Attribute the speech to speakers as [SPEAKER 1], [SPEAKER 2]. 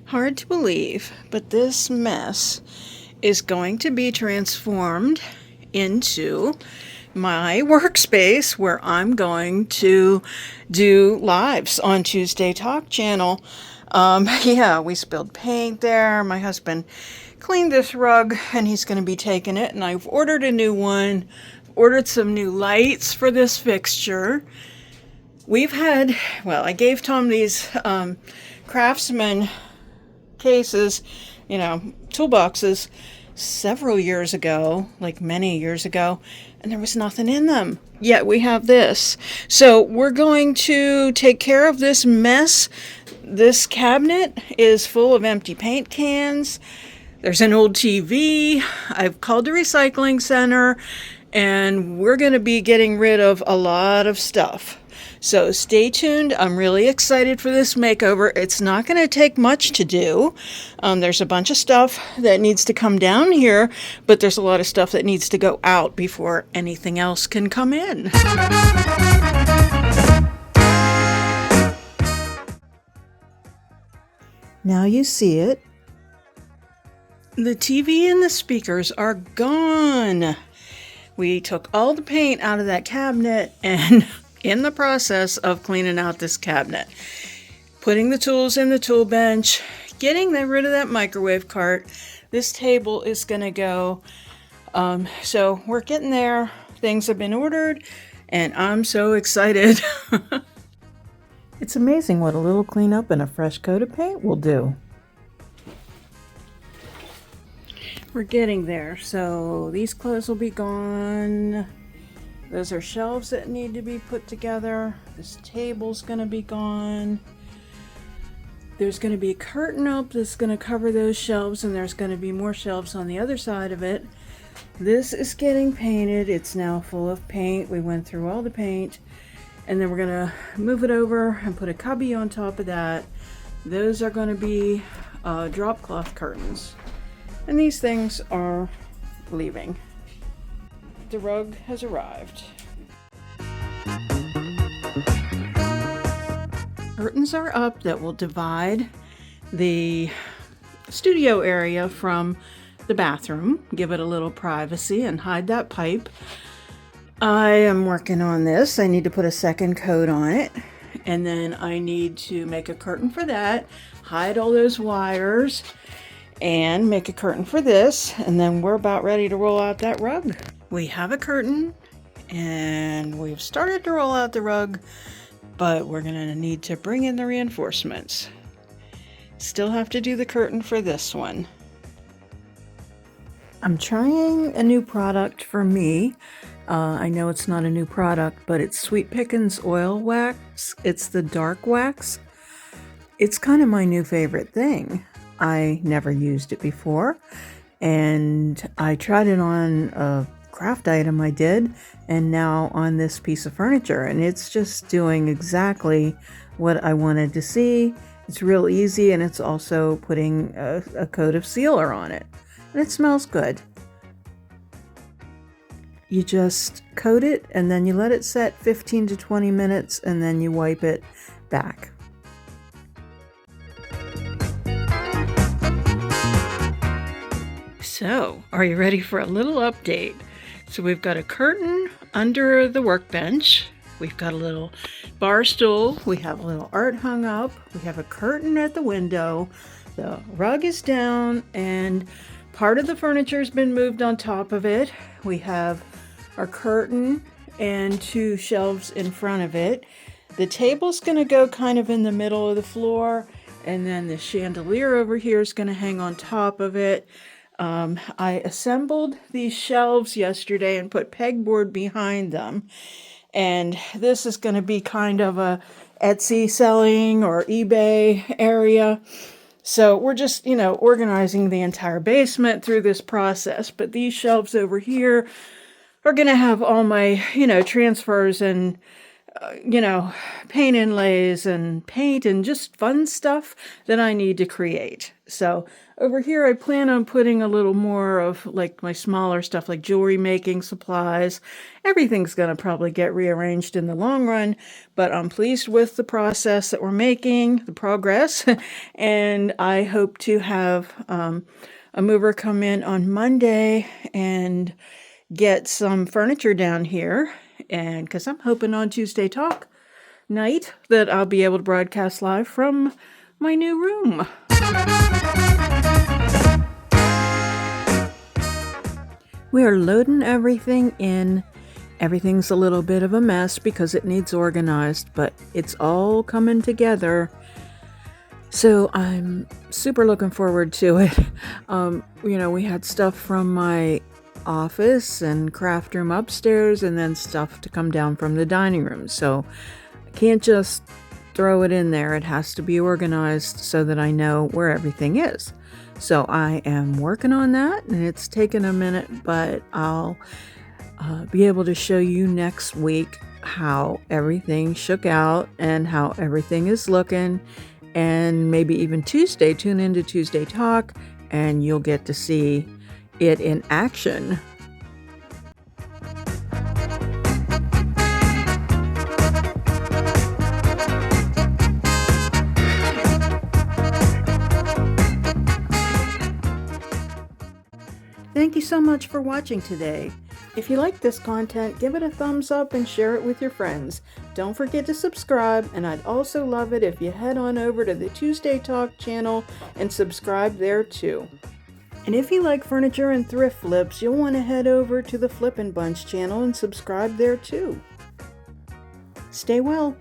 [SPEAKER 1] Hard to believe, but this mess is going to be transformed into my workspace where I'm going to do lives on Tuesday Talk channel. Yeah, we spilled paint there. My husband cleaned this rug and he's going to be taking it, and I've ordered a new one. Ordered some new lights for this fixture. We've had, well, I gave Tom these Craftsman cases, toolboxes several years ago, like many years ago, and there was nothing in them. Yet we have this. So we're going to take care of this mess. This cabinet is full of empty paint cans. There's an old TV. I've called the recycling center, and we're going to be getting rid of a lot of stuff. So stay tuned. I'm really excited for this makeover. It's not going to take much to do. There's a bunch of stuff that needs to come down here, but there's a lot of stuff that needs to go out before anything else can come in. Now you see it. The TV and the speakers are gone. We took all the paint out of that cabinet and in the process of cleaning out this cabinet, putting the tools in the tool bench, getting rid of that microwave cart. This table is going to go. So we're getting there. Things have been ordered and I'm so excited. It's amazing what a little cleanup and a fresh coat of paint will do. We're getting there. So these clothes will be gone. Those are shelves that need to be put together. This table's going to be gone. There's going to be a curtain up that's going to cover those shelves, and there's going to be more shelves on the other side of it. This is getting painted. It's now full of paint. We went through all the paint, and then we're going to move it over and put a cubby on top of that. Those are going to be drop cloth curtains. And these things are leaving. The rug has arrived. Curtains are up that will divide the studio area from the bathroom, give it a little privacy and hide that pipe. I am working on this. I need to put a second coat on it, and then I need to make a curtain for that, hide all those wires, and make a curtain for this, and then we're about ready to roll out that rug. We have a curtain and we've started to roll out the rug, but we're gonna need to bring in the reinforcements. Still have to do the curtain for this one. I'm trying a new product for me. I know it's not a new product, but it's Sweet Pickins oil wax. It's the dark wax. It's kind of my new favorite thing. I never used it before, and I tried it on a craft item I did, and now on this piece of furniture, and it's just doing exactly what I wanted to see. It's real easy, and it's also putting a coat of sealer on it, and it smells good. You just coat it, and then you let it set 15 to 20 minutes, and then you wipe it back. So, are you ready for a little update? So we've got a curtain under the workbench. We've got a little bar stool. We have a little art hung up. We have a curtain at the window. The rug is down, and part of the furniture has been moved on top of it. We have our curtain and two shelves in front of it. The table's going to go kind of in the middle of the floor, and then the chandelier over here is going to hang on top of it. I assembled these shelves yesterday and put pegboard behind them, and this is going to be kind of a Etsy selling or eBay area. So we're just, organizing the entire basement through this process. But these shelves over here are going to have all my, transfers and paint inlays and paint and just fun stuff that I need to create. So over here, I plan on putting a little more of like my smaller stuff, like jewelry making supplies. Everything's going to probably get rearranged in the long run, but I'm pleased with the process that we're making, the progress, and I hope to have a mover come in on Monday and get some furniture down here. And because I'm hoping on Tuesday Talk night that I'll be able to broadcast live from my new room. We are loading everything in. Everything's a little bit of a mess because it needs organized, but it's all coming together. So I'm super looking forward to it. We had stuff from my office and Craftroom upstairs and then stuff to come down from the dining room. So I can't just throw it in there. It has to be organized so that I know where everything is. So I am working on that, and it's taken a minute, but I'll be able to show you next week how everything shook out and how everything is looking. And maybe even Tuesday, tune into Tuesday Talk, and you'll get to see it in action. Thank you so much for watching today. If you like this content, give it a thumbs up and share it with your friends. Don't forget to subscribe, and I'd also love it if you head on over to the Tuesday Talk channel and subscribe there too. And if you like furniture and thrift flips, you'll want to head over to the Flippin' Bunch channel and subscribe there too. Stay well.